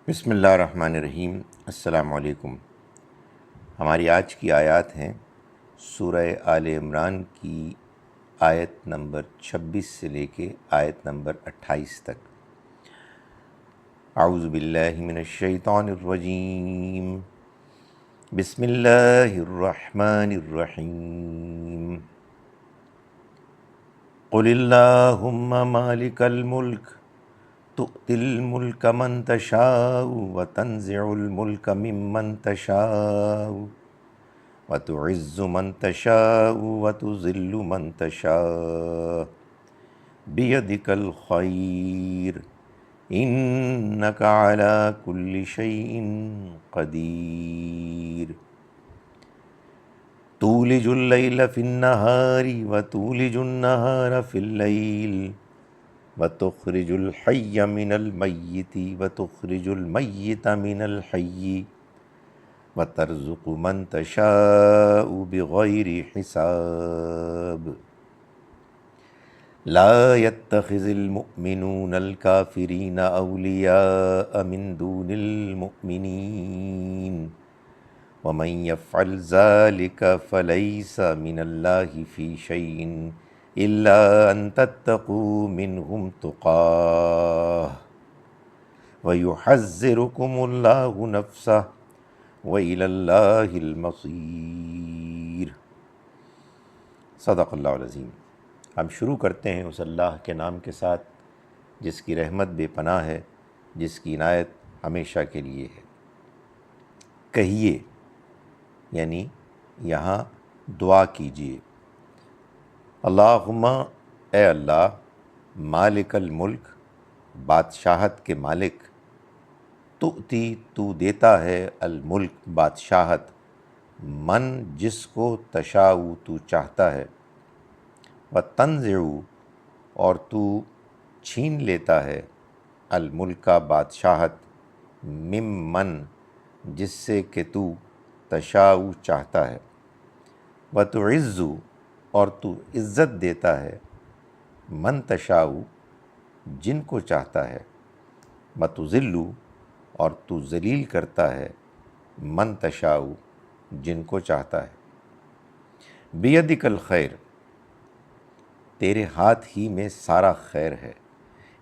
بسم اللہ الرحمن الرحیم۔ السلام علیکم۔ ہماری آج کی آیات ہیں سورہ آل عمران کی آیت نمبر 26 سے لے کے آیت نمبر 28 تک۔ اعوذ باللہ من الشیطان الرجیم، بسم اللہ الرحمن الرحیم۔ قل اللہم مالک الملک تؤتی الملک من تشاء وتنزع الملک ممن تشاء وتعز من تشاء وتذل من تشاء بیدک الخیر انک علی کل شیء قدیر۔ تولج اللیل فی النہار وتولج النہار فی اللیل وتخرج الحی من المیت وتخرج المیت من الحی وترزق من تشاء بغیر حساب۔ لا يتخذ المؤمنون الكافرین اولیاء من دون المؤمنین ومن يفعل ذلك فليس من الله في شيء إلا أن تتقوا منهم تقاه ويحذركم الله نفسه وإلى الله المصير۔ صدق اللہ العظیم۔ ہم شروع کرتے ہیں اس اللہ کے نام کے ساتھ جس کی رحمت بے پناہ ہے، جس کی عنایت ہمیشہ کے لیے ہے۔ کہیے یعنی یہاں دعا کیجیے، اللہم اے اللہ، مالک الملک بادشاہت کے مالک، تؤتی تو دیتا ہے، الملک بادشاہت، من جس کو تشاء تو چاہتا ہے، وتنزع اور تو چھین لیتا ہے، الملک بادشاہت، ممن جس سے کہ تو تشاء چاہتا ہے، وتعز اور تو عزت دیتا ہے، من تشاء جن کو چاہتا ہے، وتذل اور تو ذلیل کرتا ہے، من تشاء جن کو چاہتا ہے۔ بیدک الخیر تیرے ہاتھ ہی میں سارا خیر ہے،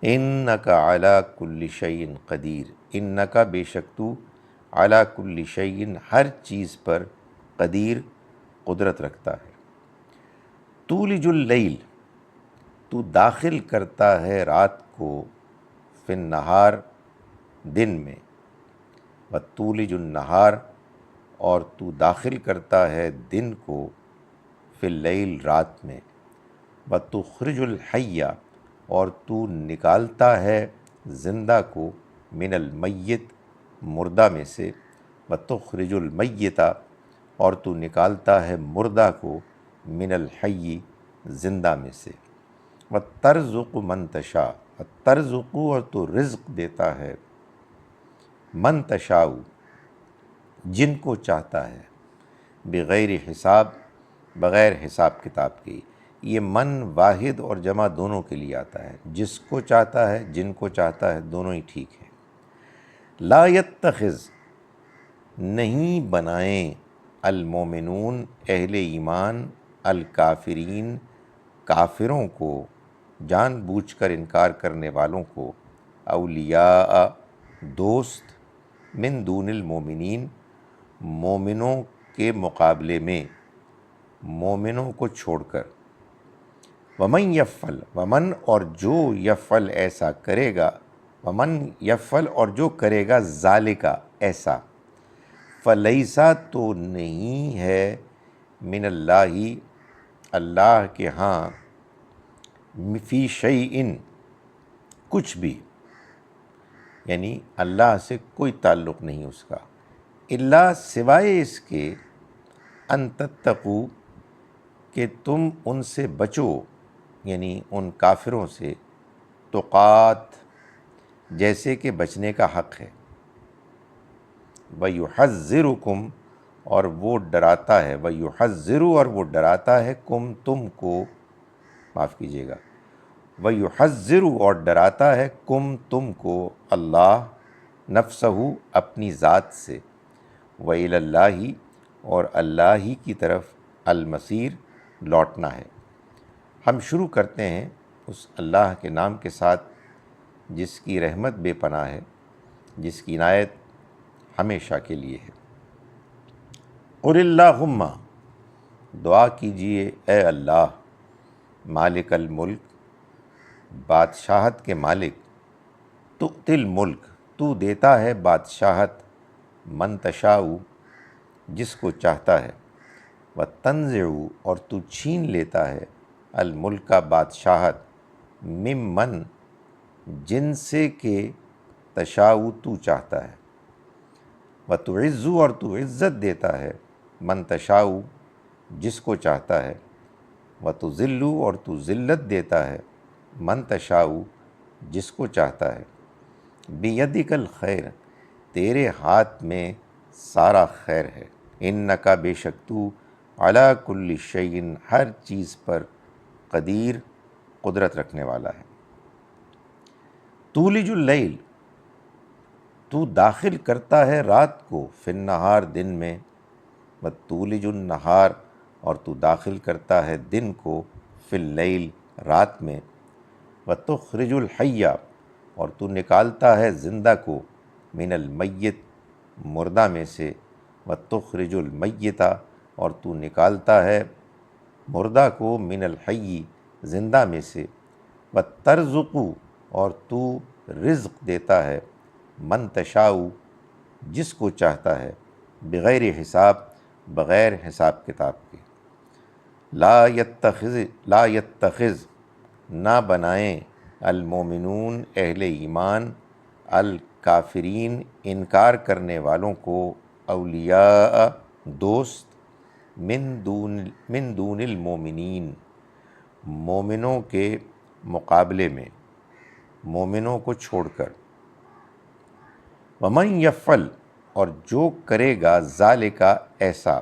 انک علی کل شیء قدیر انک بے شک تو علی کل شیء ہر چیز پر قدیر قدرت رکھتا ہے۔ تولج اللیل تو داخل کرتا ہے رات کو، فی النہار دن میں، وتولج النہار اور تو داخل کرتا ہے دن کو، فی اللیل رات میں، وتخرج الحی اور تو نکالتا ہے زندہ کو، من المیت مردہ میں سے، وتخرج المیت اور تو نکالتا ہے مردہ کو، من الحی زندہ میں سے، وترزق من تشاء ترزق اور تو رزق دیتا ہے، من تشاء جن کو چاہتا ہے، بغیر حساب بغیر حساب کتاب کے۔ یہ من واحد اور جمع دونوں کے لیے آتا ہے، جس کو چاہتا ہے جن کو چاہتا ہے دونوں ہی ٹھیک ہیں۔ لا يتخذ نہیں بنائیں، المومنون اہل ایمان، الکافرین کافروں کو، جان بوجھ کر انکار کرنے والوں کو، اولیاء دوست، من دون المومنین مومنوں کے مقابلے میں، مومنوں کو چھوڑ کر، ومن یفعل ومن اور جو یفعل ایسا کرے گا، ومن یفعل اور جو کرے گا، ذالکا ایسا، فلیسا تو نہیں ہے، من اللہ اللہ کے ہاں، فی شیء کچھ بھی، یعنی اللہ سے کوئی تعلق نہیں اس کا، الا سوائے اس کے، ان تتقوا کہ تم ان سے بچو، یعنی ان کافروں سے، تقات جیسے کہ بچنے کا حق ہے، وَيُحَذِّرُكُمْ اور وہ ڈراتا ہے، وَيُحَذِّرُ اور وہ ڈراتا ہے، کم تم کو، معاف کیجیے گا، وَيُحَذِّرُ اور ڈراتا ہے، کم تم کو، اللہ نفسہ اپنی ذات سے، وَإِلَى اللَّهِ اور اللہ ہی کی طرف المصیر لوٹنا ہے۔ ہم شروع کرتے ہیں اس اللہ کے نام کے ساتھ جس کی رحمت بے پناہ ہے، جس کی عنایت ہمیشہ کے لیے ہے۔ قُلِ اللہم، دعا کیجئے اے اللہ، مالک الملک، بادشاہت کے مالک، تؤتی الملک، تو دیتا ہے بادشاہت، من تشاء، جس کو چاہتا ہے، وتنزع، اور تو چھین لیتا ہے، الملک کا بادشاہت، ممن، جن سے کہ تشاء تو چاہتا ہے، وتعز، اور تو عزت دیتا ہے، من تشاء، جس کو چاہتا ہے، وتذل، اور تو ذلت دیتا ہے، من تشاء، جس کو چاہتا ہے، بیدک الخیر، تیرے ہاتھ میں سارا خیر ہے، انکا، بے شک تو، علی کل شیء، ہر چیز پر، قدیر، قدرت رکھنے والا ہے۔ تولج اللیل، تو داخل کرتا ہے رات کو، فی النہار، دن میں، وتولج النہار، اور تو داخل کرتا ہے دن کو، فی اللیل، رات میں، وتخرج الحی، اور تو نکالتا ہے زندہ کو، من المیت، مردہ میں سے، وتخرج المیت، اور تو نکالتا ہے مردہ کو، من الحی، زندہ میں سے، وترزق، اور تو رزق دیتا ہے، من تشاء، جس کو چاہتا ہے، بغیر حساب، بغیر حساب کتاب کے۔ لا یتخذ، نہ بنائیں، المومنون، اہل ایمان، الکافرین، انکار کرنے والوں کو، اولیاء، دوست، من دون المومنین، مومنوں کے مقابلے میں، مومنوں کو چھوڑ کر، ومن یفعل، اور جو کرے گا، ذالک، ایسا،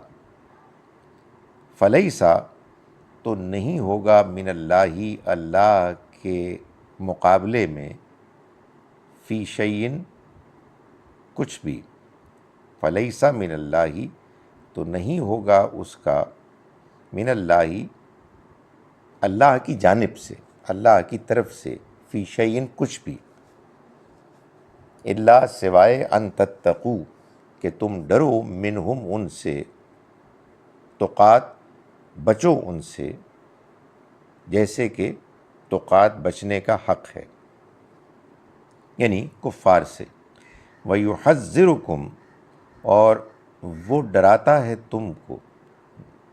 فلیسا، تو نہیں ہوگا، من اللہ، اللہ کے مقابلے میں، فی شیء، کچھ بھی، فلیسا من اللہ، تو نہیں ہوگا اس کا، من اللہ، اللہ کی جانب سے، اللہ کی طرف سے، فی شیء، کچھ بھی، الا، سوائے، ان تتقوا، کہ تم ڈرو، منہم، ان سے، تقات، بچو ان سے، جیسے کہ تقات بچنے کا حق ہے، یعنی کفار سے، وَيُحَذِّرُكُمْ، اور وہ ڈراتا ہے تم کو،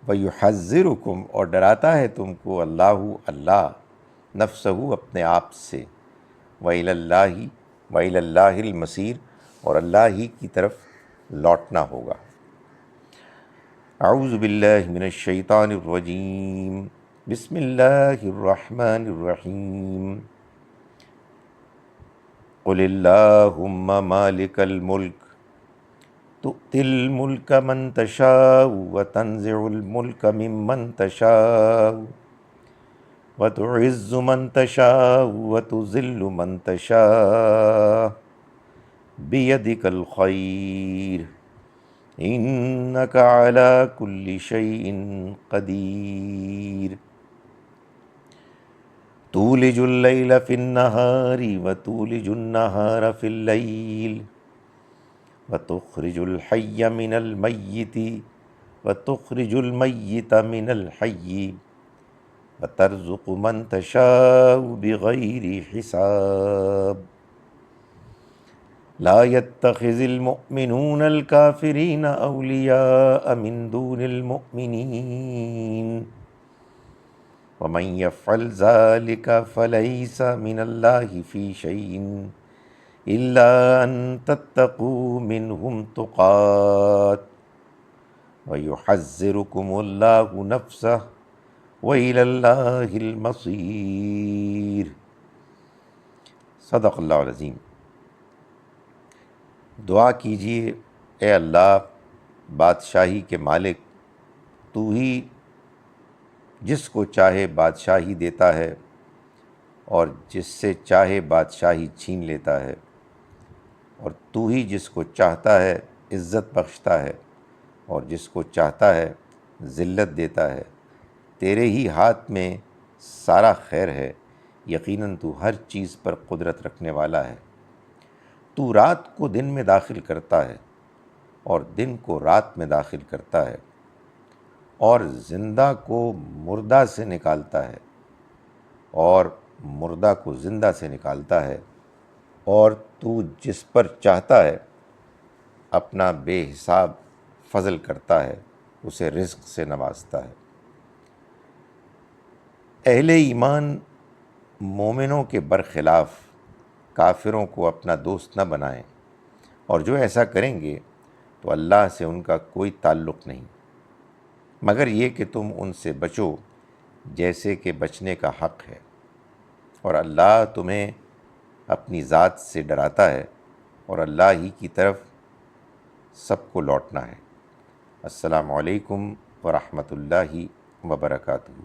وَيُحَذِّرُكُمْ، اور ڈراتا ہے تم کو، اللہ، نفسہ، اپنے آپ سے، وَإِلَى اللَّهِ، وَإِلَى اللَّهِ الْمَصِيرُ، اور اللہ ہی کی طرف لوٹنا ہوگا۔ اعوذ باللہ من الشیطان الرجیم، بسم اللہ الرحمن الرحیم، قل اللہم مالک الملک، تؤتی الملک من تشاء، وتنزع الملک ممن تشاء، وتعز من تشاء، وتذل من تشاء، بیدک الخیر، انک علی کل شیء قدیر، تولج اللیل فی النہار، وتولج النہار فی اللیل، وتخرج الحی من المیت، وتخرج المیت من الحی، وترزق من تشاء بغیر حساب، لا يتخذ المؤمنون الكافرين أولياء من دون المؤمنين، ومن يفعل ذلك فليس من الله في شيء إلا أن تتقوا منهم تقات، ويحذركم الله نفسه، وإلى الله المصير۔ صدق اللہ العظیم۔ دعا کیجئے اے اللہ، بادشاہی کے مالک، تو ہی جس کو چاہے بادشاہی دیتا ہے اور جس سے چاہے بادشاہی چھین لیتا ہے، اور تو ہی جس کو چاہتا ہے عزت بخشتا ہے اور جس کو چاہتا ہے ذلت دیتا ہے، تیرے ہی ہاتھ میں سارا خیر ہے، یقیناً تو ہر چیز پر قدرت رکھنے والا ہے۔ تو رات کو دن میں داخل کرتا ہے اور دن کو رات میں داخل کرتا ہے، اور زندہ کو مردہ سے نکالتا ہے اور مردہ کو زندہ سے نکالتا ہے، اور تو جس پر چاہتا ہے اپنا بے حساب فضل کرتا ہے، اسے رزق سے نوازتا ہے۔ اہل ایمان مومنوں کے برخلاف کافروں کو اپنا دوست نہ بنائیں، اور جو ایسا کریں گے تو اللہ سے ان کا کوئی تعلق نہیں، مگر یہ کہ تم ان سے بچو جیسے کہ بچنے کا حق ہے، اور اللہ تمہیں اپنی ذات سے ڈراتا ہے، اور اللہ ہی کی طرف سب کو لوٹنا ہے۔ السلام علیکم ورحمۃ اللہ وبرکاتہ۔